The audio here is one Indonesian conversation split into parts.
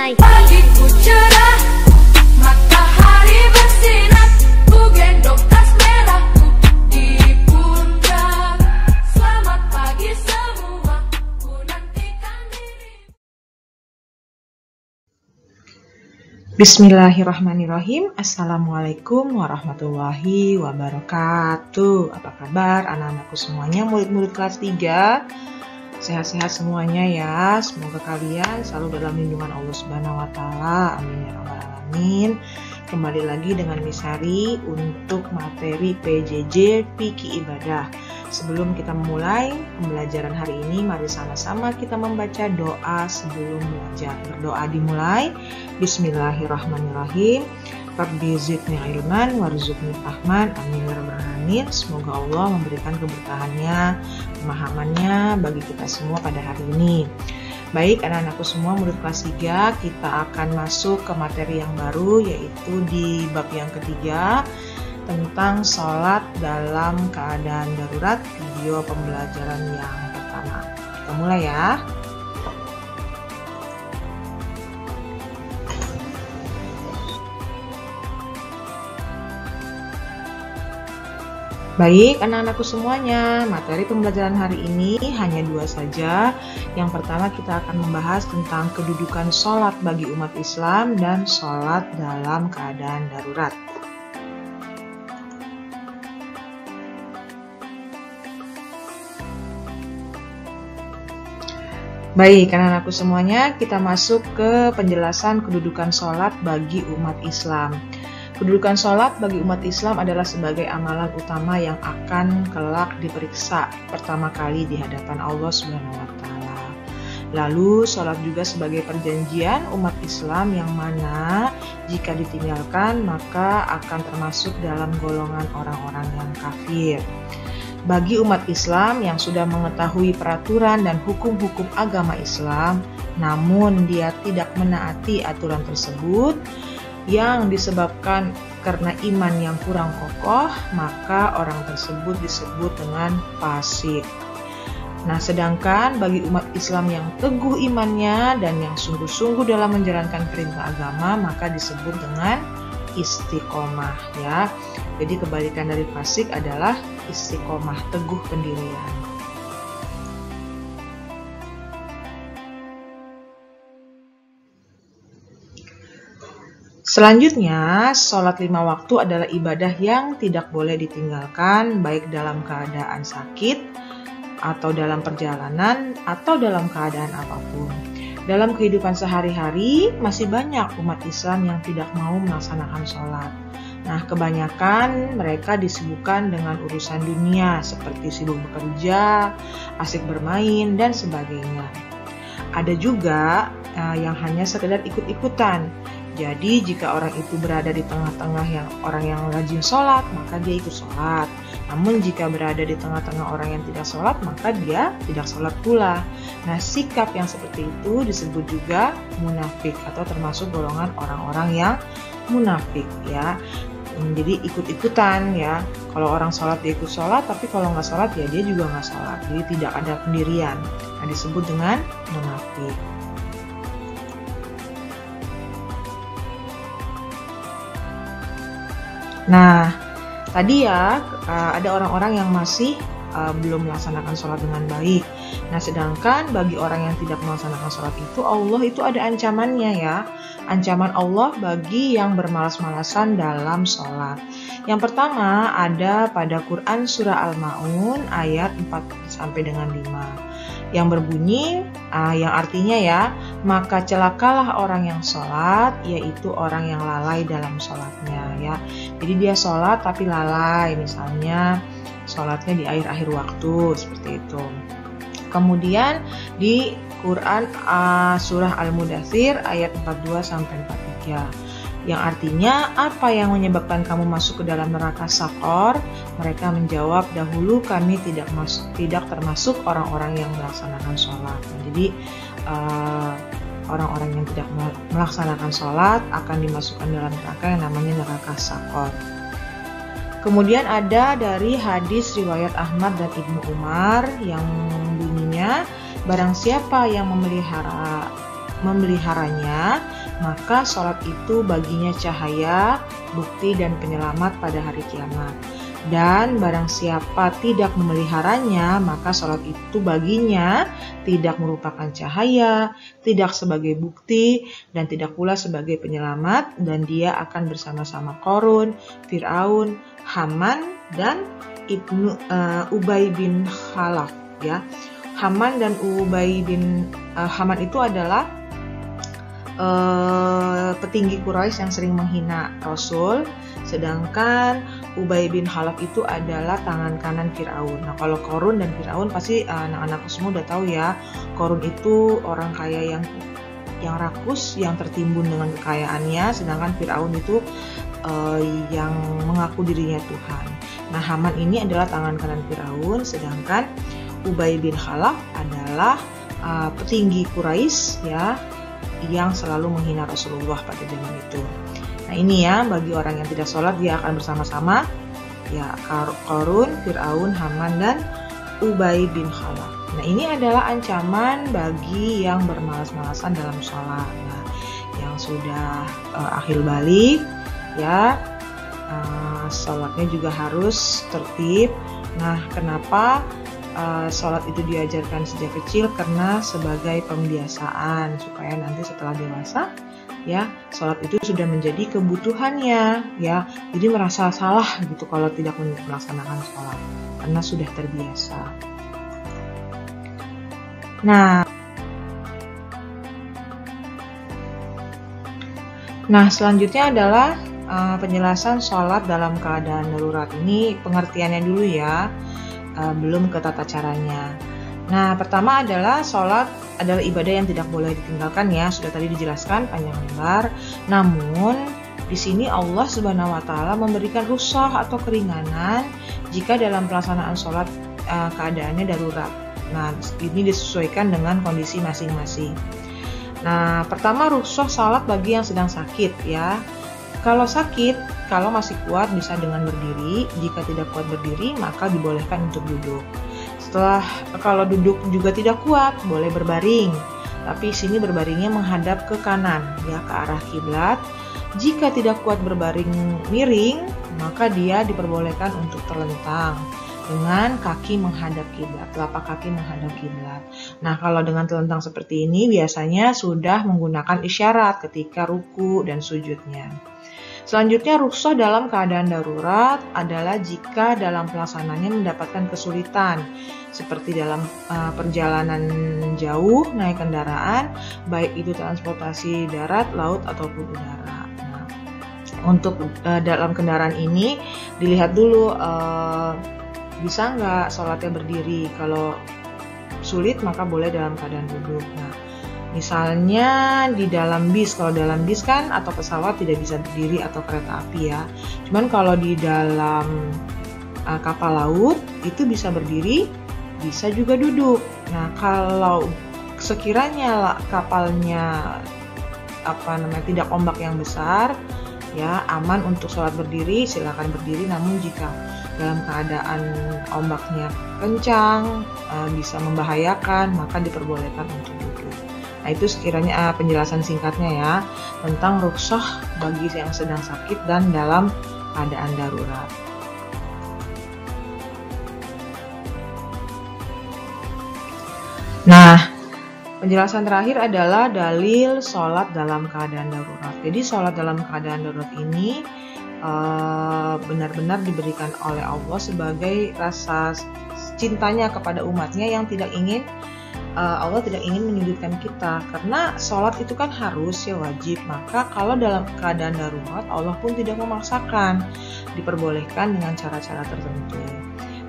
Pagiku cerah, matahari bersinar, ku gendong tas merahku di pundak. Selamat pagi semua, ku nantikan diri. Bismillahirrahmanirrahim. Assalamualaikum warahmatullahi wabarakatuh. Apa kabar anak-anakku semuanya, murid-murid kelas 3? Sehat-sehat semuanya ya. Semoga kalian selalu dalam lindungan Allah Subhanahu wa taala. Amin ya rabbal alamin. Kembali lagi dengan Miss Hari untuk materi PJJ Fikih Ibadah. Sebelum kita memulai pembelajaran hari ini, mari sama-sama kita membaca doa sebelum belajar. Berdoa dimulai. Bismillahirrahmanirrahim. Rabbi zidni ilman warzuqni fahman. Amin ya rabbal alamin. Semoga Allah memberikan keberkahannya, pemahamannya bagi kita semua pada hari ini. Baik anak-anakku semua, murid kelas 3, kita akan masuk ke materi yang baru, yaitu di bab yang ketiga tentang sholat dalam keadaan darurat, video pembelajaran yang pertama. Kita mulai ya. Baik anak-anakku semuanya, materi pembelajaran hari ini hanya 2 saja. Yang pertama kita akan membahas tentang kedudukan sholat bagi umat Islam dan sholat dalam keadaan darurat. Baik anak-anakku semuanya, kita masuk ke penjelasan kedudukan sholat bagi umat Islam. Kedudukan sholat bagi umat Islam adalah sebagai amalan utama yang akan kelak diperiksa pertama kali di hadapan Allah Subhanahu wa taala. Lalu sholat juga sebagai perjanjian umat Islam yang mana jika ditinggalkan maka akan termasuk dalam golongan orang-orang yang kafir. Bagi umat Islam yang sudah mengetahui peraturan dan hukum-hukum agama Islam, namun dia tidak menaati aturan tersebut, yang disebabkan karena iman yang kurang kokoh, maka orang tersebut disebut dengan fasik. Nah, sedangkan bagi umat Islam yang teguh imannya dan yang sungguh-sungguh dalam menjalankan perintah agama, maka disebut dengan istiqomah ya. Jadi kebalikan dari fasik adalah istiqomah, teguh pendirian. Selanjutnya, sholat 5 waktu adalah ibadah yang tidak boleh ditinggalkan baik dalam keadaan sakit, atau dalam perjalanan, atau dalam keadaan apapun. Dalam kehidupan sehari-hari, masih banyak umat Islam yang tidak mau melaksanakan sholat. Nah, kebanyakan mereka disibukkan dengan urusan dunia, seperti sibuk bekerja, asik bermain, dan sebagainya. Ada juga yang hanya sekedar ikut-ikutan. Jadi jika orang itu berada di tengah-tengah orang yang rajin sholat, maka dia ikut sholat. Namun jika berada di tengah-tengah orang yang tidak sholat, maka dia tidak sholat pula. Nah, sikap yang seperti itu disebut juga munafik atau termasuk golongan orang-orang yang munafik ya. Jadi ikut-ikutan ya. Kalau orang sholat dia ikut sholat, tapi kalau nggak sholat ya dia juga nggak sholat. Jadi tidak ada pendirian. Nah, disebut dengan munafik. Nah, tadi ya ada orang-orang yang masih belum melaksanakan sholat dengan baik. Nah, sedangkan bagi orang yang tidak melaksanakan sholat itu, Allah itu ada ancamannya ya. Ancaman Allah bagi yang bermalas-malasan dalam sholat. Yang pertama ada pada Quran surah Al-Ma'un ayat 4 sampai dengan 5. Yang berbunyi, yang artinya ya, maka celakalah orang yang sholat, yaitu orang yang lalai dalam sholatnya ya. Jadi dia sholat tapi lalai, misalnya sholatnya di akhir-akhir waktu, seperti itu. Kemudian di Quran surah Al-Mudaththir ayat 42 sampai 43. Yang artinya, apa yang menyebabkan kamu masuk ke dalam neraka Sakor? Mereka menjawab, dahulu kami tidak termasuk orang-orang yang melaksanakan sholat. Nah, jadi orang-orang yang tidak melaksanakan sholat akan dimasukkan dalam neraka yang namanya neraka Saqar. Kemudian ada dari hadis riwayat Ahmad dan Ibnu Umar yang bunyinya, barang siapa yang memeliharanya, maka sholat itu baginya cahaya, bukti dan penyelamat pada hari kiamat. Dan barang siapa tidak memeliharanya, maka sholat itu baginya tidak merupakan cahaya, tidak sebagai bukti, dan tidak pula sebagai penyelamat, dan dia akan bersama-sama Qarun, Fir'aun, Haman, dan Ubay bin Khalaf. Ya, Haman dan Ubay bin Haman itu adalah petinggi Quraisy yang sering menghina Rasul, sedangkan Ubay bin Khalaf itu adalah tangan kanan Fir'aun. Nah, kalau Qarun dan Fir'aun pasti anak-anakku semua udah tahu ya. Qarun itu orang kaya yang rakus, yang tertimbun dengan kekayaannya, sedangkan Fir'aun itu yang mengaku dirinya Tuhan. Nah, Haman ini adalah tangan kanan Fir'aun, sedangkan Ubay bin Khalaf adalah petinggi Quraisy ya, yang selalu menghina Rasulullah pada zaman itu. Nah, ini ya, bagi orang yang tidak sholat dia akan bersama-sama ya, Qarun, Fir'aun, Haman, dan Ubay bin Khalaf. Nah, ini adalah ancaman bagi yang bermalas-malasan dalam sholat. Nah, yang sudah akhir balik ya, sholatnya juga harus tertib. Nah, kenapa sholat itu diajarkan sejak kecil? Karena sebagai pembiasaan supaya nanti setelah dewasa ya, sholat itu sudah menjadi kebutuhannya ya, jadi merasa salah gitu kalau tidak melaksanakan sholat karena sudah terbiasa. Nah, selanjutnya adalah penjelasan sholat dalam keadaan darurat. Ini pengertiannya dulu ya, belum ke tata caranya. Nah, pertama adalah sholat adalah ibadah yang tidak boleh ditinggalkan ya, sudah tadi dijelaskan panjang lebar. Namun di sini Allah Subhanahu wa taala memberikan rukhsah atau keringanan jika dalam pelaksanaan sholat keadaannya darurat. Nah, ini disesuaikan dengan kondisi masing-masing. Nah, pertama rukhsah sholat bagi yang sedang sakit ya. Kalau sakit, kalau masih kuat bisa dengan berdiri. Jika tidak kuat berdiri, maka dibolehkan untuk duduk. Kalau duduk juga tidak kuat, boleh berbaring. Tapi sini berbaringnya menghadap ke kanan, ya, ke arah kiblat. Jika tidak kuat berbaring miring, maka dia diperbolehkan untuk terlentang dengan kaki menghadap kiblat, telapak kaki menghadap kiblat. Nah, kalau dengan terlentang seperti ini biasanya sudah menggunakan isyarat ketika ruku dan sujudnya. Selanjutnya, rukhsah dalam keadaan darurat adalah jika dalam pelaksananya mendapatkan kesulitan, seperti dalam perjalanan jauh naik kendaraan, baik itu transportasi darat, laut, ataupun udara. Nah, untuk dalam kendaraan ini dilihat dulu bisa nggak sholatnya berdiri. Kalau sulit maka boleh dalam keadaan duduk. Nah, misalnya di dalam bis, kalau dalam bis kan atau pesawat tidak bisa berdiri, atau kereta api ya. Cuman kalau di dalam kapal laut itu bisa berdiri, bisa juga duduk. Nah, kalau sekiranya kapalnya tidak ombak yang besar ya, aman untuk sholat berdiri, silakan berdiri. Namun jika dalam keadaan ombaknya kencang, bisa membahayakan, maka diperbolehkan untuk duduk. Nah, itu sekiranya penjelasan singkatnya ya tentang rukhsah bagi yang sedang sakit dan dalam keadaan darurat. Nah, penjelasan terakhir adalah dalil sholat dalam keadaan darurat. Jadi sholat dalam keadaan darurat ini benar-benar diberikan oleh Allah sebagai rasa cintanya kepada umatnya yang tidak ingin Allah tidak ingin menyudutkan kita, karena sholat itu kan harus ya, wajib. Maka kalau dalam keadaan darurat Allah pun tidak memaksakan, diperbolehkan dengan cara-cara tertentu.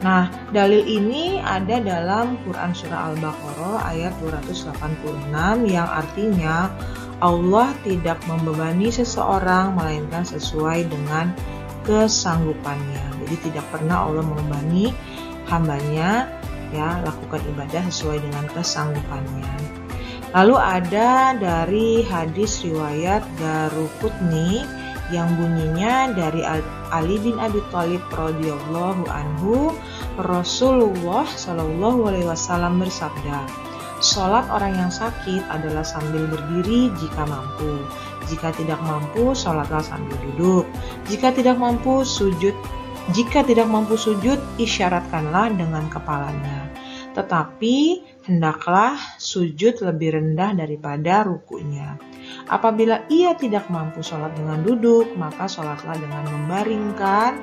Nah, dalil ini ada dalam Quran Surah Al-Baqarah ayat 286 yang artinya Allah tidak membebani seseorang melainkan sesuai dengan kesanggupannya. Jadi tidak pernah Allah membebani hambanya ya lakukan ibadah sesuai dengan kesanggupannya. Lalu ada dari hadis riwayat Daruqutni yang bunyinya dari Ali bin Abi Thalib radhiyallahu anhu, Rasulullah Shallallahu alaihi wasallam bersabda, "Sholat orang yang sakit adalah sambil berdiri jika mampu. Jika tidak mampu, sholatlah sambil duduk. Jika tidak mampu sujud, isyaratkanlah dengan kepalanya. Tetapi hendaklah sujud lebih rendah daripada rukunya. Apabila ia tidak mampu sholat dengan duduk, maka sholatlah dengan membaringkan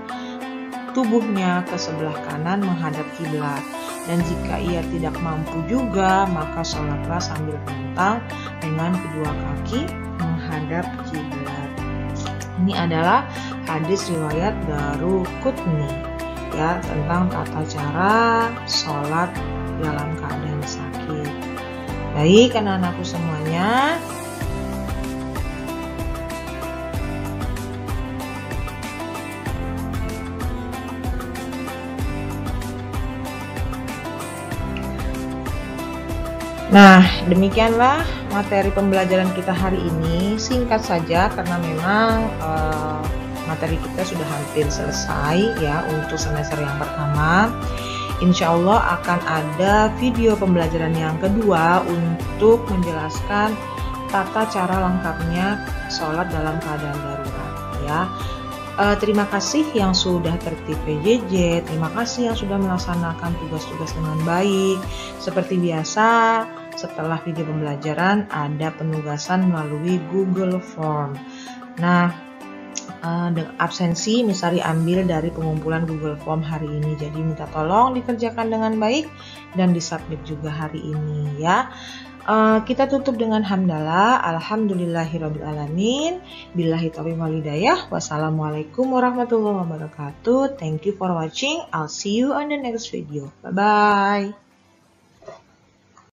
tubuhnya ke sebelah kanan menghadap kiblat. Dan jika ia tidak mampu juga, maka sholatlah sambil melintang dengan kedua kaki menghadap kiblat." Ini adalah hadis riwayat Daruqutni ya, tentang tata cara sholat dalam keadaan sakit. Baik anak-anakku semuanya, nah, demikianlah materi pembelajaran kita hari ini. Singkat saja karena memang materi kita sudah hampir selesai ya untuk semester yang pertama. Insya Allah akan ada video pembelajaran yang kedua untuk menjelaskan tata cara lengkapnya sholat dalam keadaan darurat ya. Terima kasih yang sudah tertib PJJ, terima kasih yang sudah melaksanakan tugas-tugas dengan baik. Seperti biasa, setelah video pembelajaran ada penugasan melalui Google Form. Nah, absensi misalnya diambil dari pengumpulan Google Form hari ini. Jadi minta tolong dikerjakan dengan baik dan disubmit juga hari ini ya. Kita tutup dengan hamdalah. Alhamdulillahirrabbilalamin. Billahi taufiq wal hidayah. Wassalamualaikum warahmatullahi wabarakatuh. Thank you for watching. I'll see you on the next video. Bye bye.